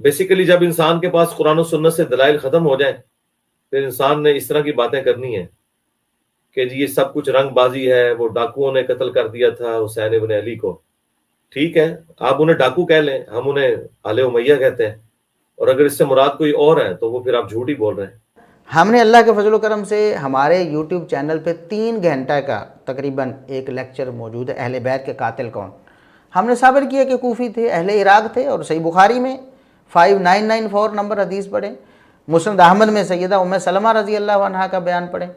Basically जब इंसान के पास कुरान और सुन्नत से दलाइल खत्म हो जाए, फिर इंसान ने इस तरह की बातें करनी है कि जी ये सब कुछ रंगबाजी है, वो डाकुओं ने कत्ल कर दिया था हुसैन इब्न अली को। ठीक है, आप उन्हें डाकू कह लें, हम उन्हें आले उमैया कहते हैं, और अगर इससे मुराद कोई और है तो वो फिर आप झूठ ही बोल रहे हैं। हमने अल्लाह के फजल करम से हमारे यूट्यूब चैनल पे 3 घंटे का तकरीबन एक लेक्चर मौजूद है, अहले बैत के कातिल कौन। हमने साबित किया कि कूफी थे, अहले इराक थे, और सही बुखारी में 5994 नंबर हदीस पढ़ें, मुस्नद अहमद में सैयदा उम्मे सलमा रज़ी अल्लाह अन्हा का बयान पढ़ें,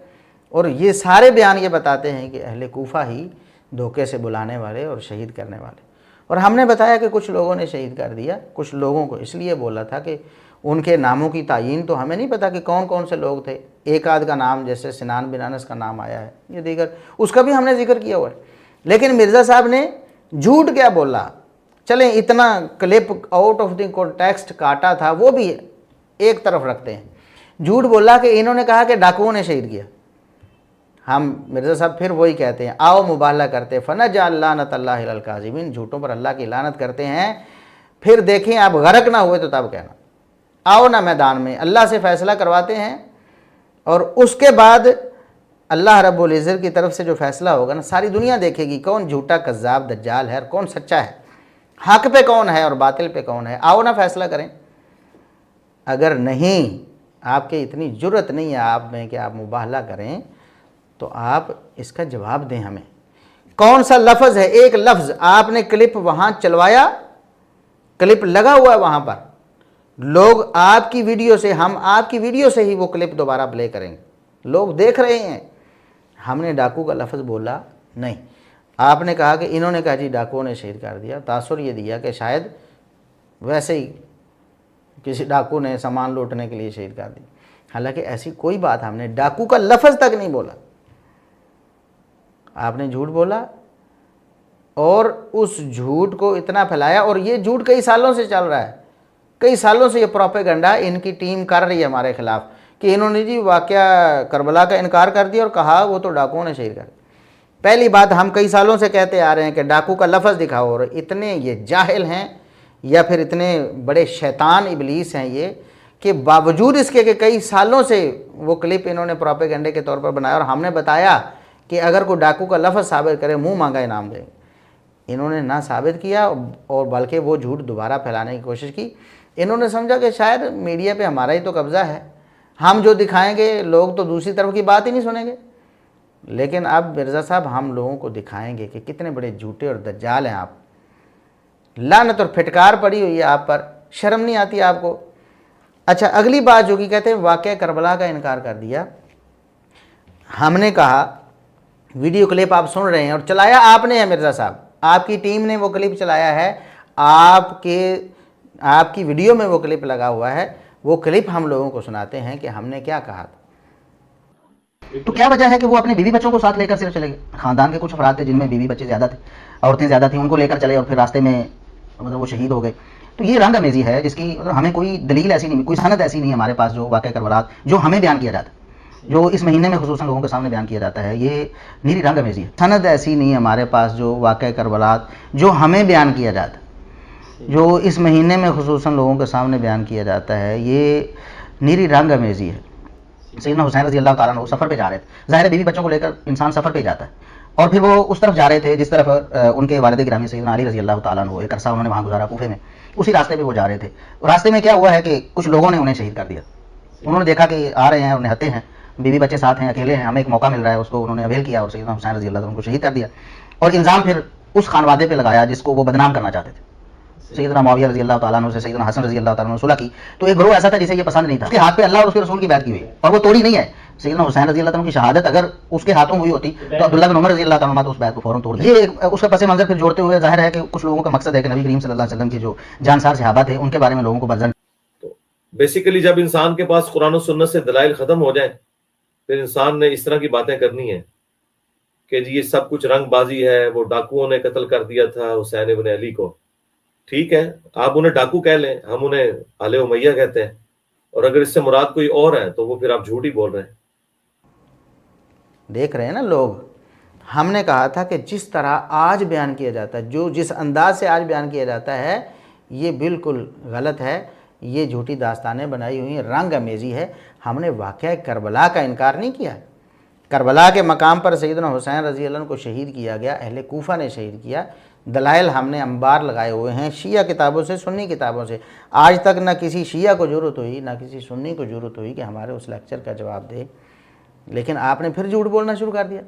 और ये सारे बयान ये बताते हैं कि अहले कूफा ही धोखे से बुलाने वाले और शहीद करने वाले। और हमने बताया कि कुछ लोगों ने शहीद कर दिया, कुछ लोगों को इसलिए बोला था कि उनके नामों की तायीन तो हमें नहीं पता कि कौन कौन से लोग थे। एक आध का नाम जैसे सिनान बिन अनस का नाम आया है, ये दीगर उसका भी हमने जिक्र किया हुआ है। लेकिन मिर्ज़ा साहब ने झूठ क्या बोला, चलें इतना clip out of the context काटा था, वो भी एक तरफ रखते हैं। झूठ बोला कि इन्होंने कहा कि डाकुओं ने शहीद किया। हम मिर्ज़ा साहब फिर वही कहते हैं, आओ मुबाहला करते फ़नजा लानत अल्लाह अल काज़िमीन, झूठों पर अल्लाह की लानत करते हैं, फिर देखें आप गरक ना हुए तो तब कहना। आओ ना मैदान में, अल्लाह से फ़ैसला करवाते हैं, और उसके बाद अल्लाह रब्बुल इज़्ज़त की तरफ से जो फ़ैसला होगा ना, सारी दुनिया देखेगी कौन झूठा कज़्ज़ाब दज्जाल है और कौन सच्चा है, हक़ पे कौन है और बातिल पे कौन है। आओ ना फ़ैसला करें। अगर नहीं, आपके इतनी जुर्रत नहीं है आप में कि आप मुबाहला करें, तो आप इसका जवाब दें हमें। कौन सा लफ्ज़ है, एक लफ्ज़ आपने क्लिप वहाँ चलवाया, क्लिप लगा हुआ है वहाँ पर, लोग आपकी वीडियो से, हम आपकी वीडियो से ही वो क्लिप दोबारा प्ले करेंगे, लोग देख रहे हैं। हमने डाकू का लफ्ज़ बोला नहीं, आपने कहा कि इन्होंने कहा जी डाकुओं ने शहीद कर दिया, तासुर ये दिया कि शायद वैसे ही किसी डाकू ने सामान लूटने के लिए शहीद कर दी। हालांकि ऐसी कोई बात हमने डाकू का लफ्ज़ तक नहीं बोला। आपने झूठ बोला और उस झूठ को इतना फैलाया, और ये झूठ कई सालों से चल रहा है, कई सालों से ये प्रोपेगेंडा इनकी टीम कर रही है हमारे खिलाफ कि इन्होंने जी वाक़या करबला का इनकार कर दिया और कहा वो तो डाकुओं ने शहीद कर दिया। पहली बात, हम कई सालों से कहते आ रहे हैं कि डाकू का लफ्ज़ दिखाओ, और इतने ये जाहिल हैं या फिर इतने बड़े शैतान इबलीस हैं ये कि बावजूद इसके कि कई सालों से वो क्लिप इन्होंने प्रोपेगेंडे के तौर पर बनाया, और हमने बताया कि अगर कोई डाकू का लफ्ज़ साबित करे मुँह मांगा इनाम देंगे, इन्होंने ना साबित किया और बल्कि वो झूठ दोबारा फैलाने की कोशिश की। इन्होंने समझा कि शायद मीडिया पे हमारा ही तो कब्ज़ा है, हम जो दिखाएंगे लोग तो दूसरी तरफ की बात ही नहीं सुनेंगे। लेकिन अब मिर्ज़ा साहब हम लोगों को दिखाएंगे कि कितने बड़े झूठे और दज्जाल हैं आप। लानत और फिटकार पड़ी हुई है आप पर, शर्म नहीं आती आपको। अच्छा, अगली बात जो कि कहते हैं वाक़या करबला का इनकार कर दिया। हमने कहा वीडियो क्लिप आप सुन रहे हैं और चलाया आपने है मिर्ज़ा साहब, आपकी टीम ने वो क्लिप चलाया है, आपकी वीडियो में वो क्लिप लगा हुआ है। वो क्लिप हम लोगों को सुनाते हैं कि हमने क्या कहा था। तो क्या वजह है कि वो अपने बीवी बच्चों को साथ लेकर सिर्फ चले गए? खानदान के कुछ अफराद थे जिनमें बीवी बच्चे ज़्यादा थे, औरतें ज़्यादा थी, उनको लेकर चले और फिर रास्ते में मतलब वो शहीद हो गए। तो ये रंग अमेज़ी है जिसकी मतलब हमें कोई दलील ऐसी नहीं, कोई सनद ऐसी नहीं है हमारे पास जो वाक़या करबला जो हमें बयान किया जाता है, जो इस महीने में खुसूसन लोगों के सामने बयान किया जाता है, ये नीरी रंग अमेज़ी है। सनद ऐसी नहीं है हमारे पास जो वाक़या करबला जो हमें बयान किया जाता है, जो इस महीने में खुसूसन लोगों के सामने बयान किया जाता है, ये नीरी रंग अमेज़ी है। सैयदना हुसैन रज़ी अल्लाह ताला अन्हु सफ़र पे जा रहे थे, ज़ाहिर है बीवी बच्चों को लेकर इंसान सफ़र पे जाता है, और फिर वो उस तरफ जा रहे थे जिस तरफ उनके वालिद गिरामी सैयदना अली रज़ी अल्लाह ताला अन्हु एक अरसा उन्होंने वहाँ गुजारा कूफे में, उसी रास्ते पे वो जा रहे थे। रास्ते में क्या हुआ है कि कुछ लोगों ने उन्हें शहीद कर दिया। उन्होंने देखा कि आ रहे हैं और निहत्ते हैं, बीवी बच्चे साथ हैं, अकेले हैं, हमें एक मौका मिल रहा है, उसको उन्होंने अवेल किया और सैयदना हुसैन रज़ी अल्लाह ताला अन्हु को शहीद कर दिया। और इल्ज़ाम फिर उस खानवादे पे लगाया जिसको वो बदनाम करना चाहते थे। सैयदना मुआविया रज़ी अल्लाह ताला अन्हु से सैयदना हसन रज़ी अल्लाह ताला अन्हु सुलह की, तो एक ग्रोह ऐसा था जिसे ये पसंद नहीं था, उसके हाथ पे अल्लाह और उसके रसूल की बैत की हुई और वो तोड़ी नहीं है। सैयदना हुसैन रज़ी अल्लाह ताला की शहादत अगर उसके हाथों हुई होती तो अब्दुल्लाह बिन उमर रज़ी अल्लाह ताला तो उस बैत को फौरन तोड़ दिया। ये उसका पस मंजर फिर जोड़ते हुए जाहिर है कि कुछ लोगों का मकसद है कि नबी करीम सल्लल्लाहु अलैहि वसल्लम की जो जानसार सहाबा थे उनके बारे में लोगों को बदजन। तो बेसिकली जब इंसान के पास कुरान और सुन्नत से दलाइल खत्म हो जाए, फिर इंसान ने इस तरह की बातें करनी है कि जी ये सब कुछ रंगबाजी है, वो डाकुओं ने कत्ल कर दिया था हुसैन इब्न अली को। ठीक है, आप उन्हें डाकू कह लें, हम उन्हें आले उमैया कहते हैं, और अगर इससे मुराद कोई और है तो वो फिर आप झूठ ही बोल रहे हैं। देख रहे हैं ना लोग, हमने कहा था कि जिस तरह आज बयान किया जाता है, जो जिस अंदाज से आज बयान किया जाता है, ये बिल्कुल गलत है। ये झूठी दास्तानें बनाई हुई हैं, रंग अमेज़ी है। हमने वाक़या करबला का इनकार नहीं किया। करबला के मकाम पर सैयदना हुसैन रज़ी अल्लाह अन्हु को शहीद किया गया, अहले कूफा ने शहीद किया। दलाइल हमने अंबार लगाए हुए हैं शिया किताबों से, सुन्नी किताबों से। आज तक ना किसी शिया को ज़रूरत हुई ना किसी सुन्नी को ज़रूरत हुई कि हमारे उस लेक्चर का जवाब दे, लेकिन आपने फिर झूठ बोलना शुरू कर दिया।